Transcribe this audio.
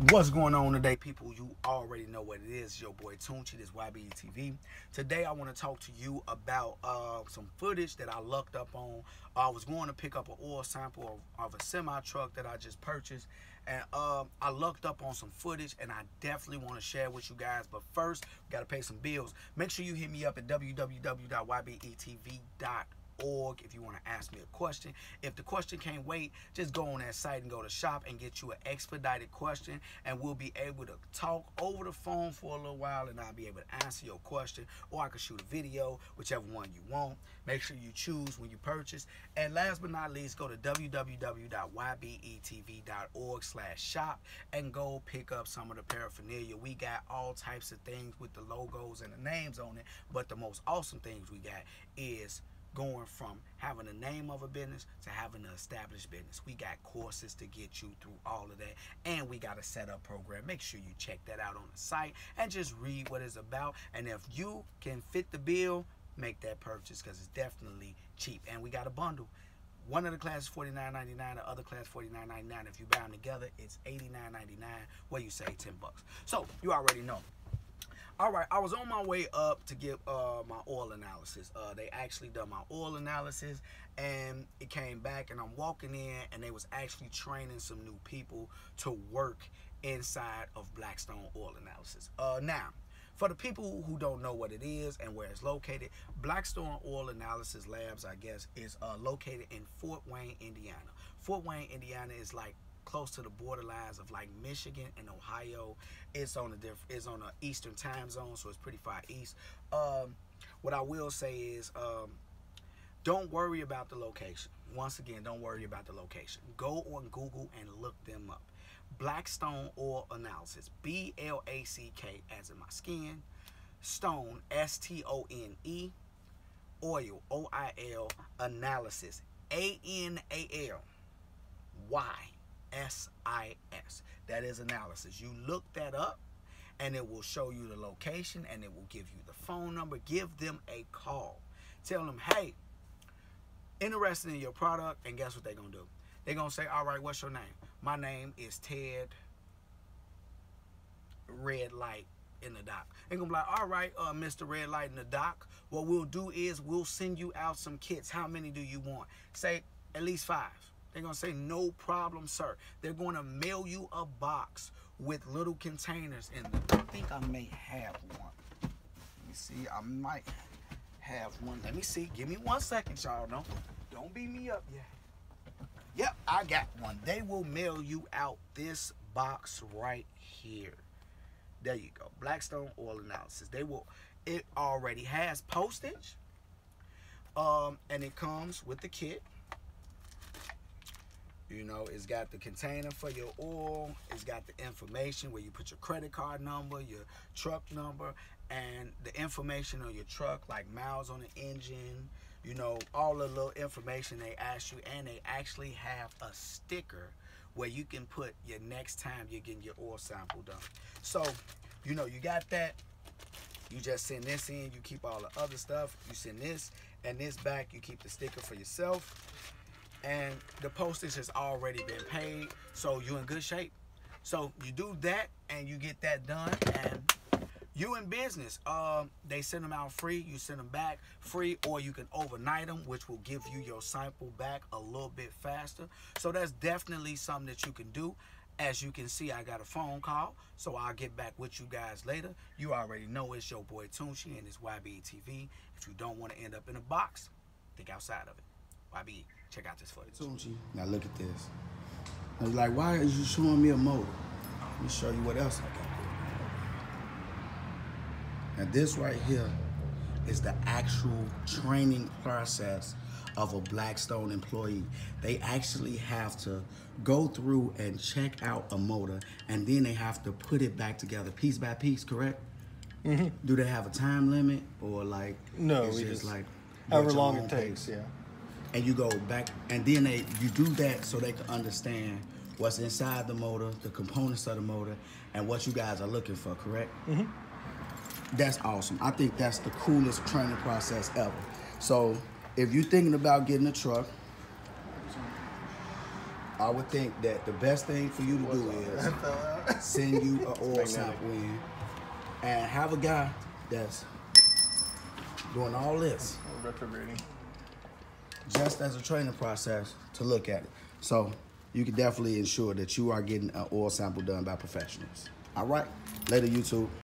What's going on today, people? You already know what it is. Your boy Tune, this Y.B.E.T.V. Today I want to talk to you about some footage that I lucked up on. I was going to pick up an oil sample of a semi truck that I just purchased, and I lucked up on some footage, and I definitely want to share with you guys. But first, we got to pay some bills. Make sure you hit me up at www.ybetv.org if you want to ask me a question. If the question can't wait, just go on that site and go to shop and get you an expedited question, and we'll be able to talk over the phone for a little while, and I'll be able to answer your question, or I can shoot a video, whichever one you want. Make sure you choose when you purchase. And last but not least, go to www.ybetv.org/shop and go pick up some of the paraphernalia. We got all types of things with the logos and the names on it, but the most awesome things we got is going from having the name of a business to having an established business. We got courses to get you through all of that, and we got a setup program. Make sure you check that out on the site and just read what it's about. And if you can fit the bill, make that purchase, because it's definitely cheap. And we got a bundle. One of the classes $49.99, the other class $49.99. If you buy them together, it's $89.99. What you say, $10. So you already know. All right, I was on my way up to get my oil analysis. They actually done my oil analysis, and it came back, and I'm walking in, and they was actually training some new people to work inside of Blackstone Oil Analysys. Now, for the people who don't know what it is and where it's located, Blackstone Oil Analysys Labs, I guess, is located in Fort Wayne, Indiana. Fort Wayne, Indiana is like close to the borderlines of like Michigan and Ohio. It's on a Eastern time zone, so it's pretty far east. What I will say is, don't worry about the location. Once again, don't worry about the location. Go on Google and look them up. Blackstone Oil Analysys, B-L-A-C-K as in my skin, Stone, S-T-O-N-E, Oil, O-I-L, Analysis, A-N-A-L-Y-S-I-S. That is analysis. You look that up, and it will show you the location, and it will give you the phone number. Give them a call. Tell them, hey, interested in your product, and guess what they're going to do? They're going to say, all right, what's your name? My name is Ted Red Light in the Dock. They're going to be like, all right, Mr. Red Light in the Dock, what we'll do is we'll send you out some kits. How many do you want? Say at least 5. They're going to say, no problem, sir. They're going to mail you a box with little containers in them. I think I may have one. Let me see. I might have one. Let me see. Give me 1 second, y'all. Don't beat me up yet. Yep, I got one. They will mail you out this box right here. There you go. Blackstone Oil Analysys. It already has postage. And it comes with the kit. You know, it's got the container for your oil. It's got the information where you put your credit card number, your truck number, and the information on your truck, like miles on the engine, you know, all the little information they ask you. And they actually have a sticker where you can put your next time you're getting your oil sample done. So, you know, you got that. You just send this in. You keep all the other stuff. You send this and this back. You keep the sticker for yourself. And the postage has already been paid, so you're in good shape. So you do that, and you get that done, and you in business. They send them out free. You send them back free, or you can overnight them, which will give you your sample back a little bit faster. So that's definitely something that you can do. As you can see, I got a phone call, so I'll get back with you guys later. You already know it's your boy Tunchi and it's Y.B.E.T.V. If you don't want to end up in a box, think outside of it. Y.B.E. Check out this footage. Tunchi, now look at this. I was like, why are you showing me a motor? Let me show you what else I got. Now this right here is the actual training process of a Blackstone employee. They actually have to go through and check out a motor, and then they have to put it back together piece by piece, correct? Mm-hmm. Do they have a time limit, or like, no, it's we just like however long it takes, yeah. And you go back, and then you do that so they can understand what's inside the motor, the components of the motor, and what you guys are looking for, correct? Mm-hmm. That's awesome. I think that's the coolest training process ever. So if you're thinking about getting a truck, I would think that the best thing for you to do is send you an oil sample in and have a guy that's doing all this Retrograding. just as a training process to look at it. So you can definitely ensure that you are getting an oil sample done by professionals. All right, later YouTube.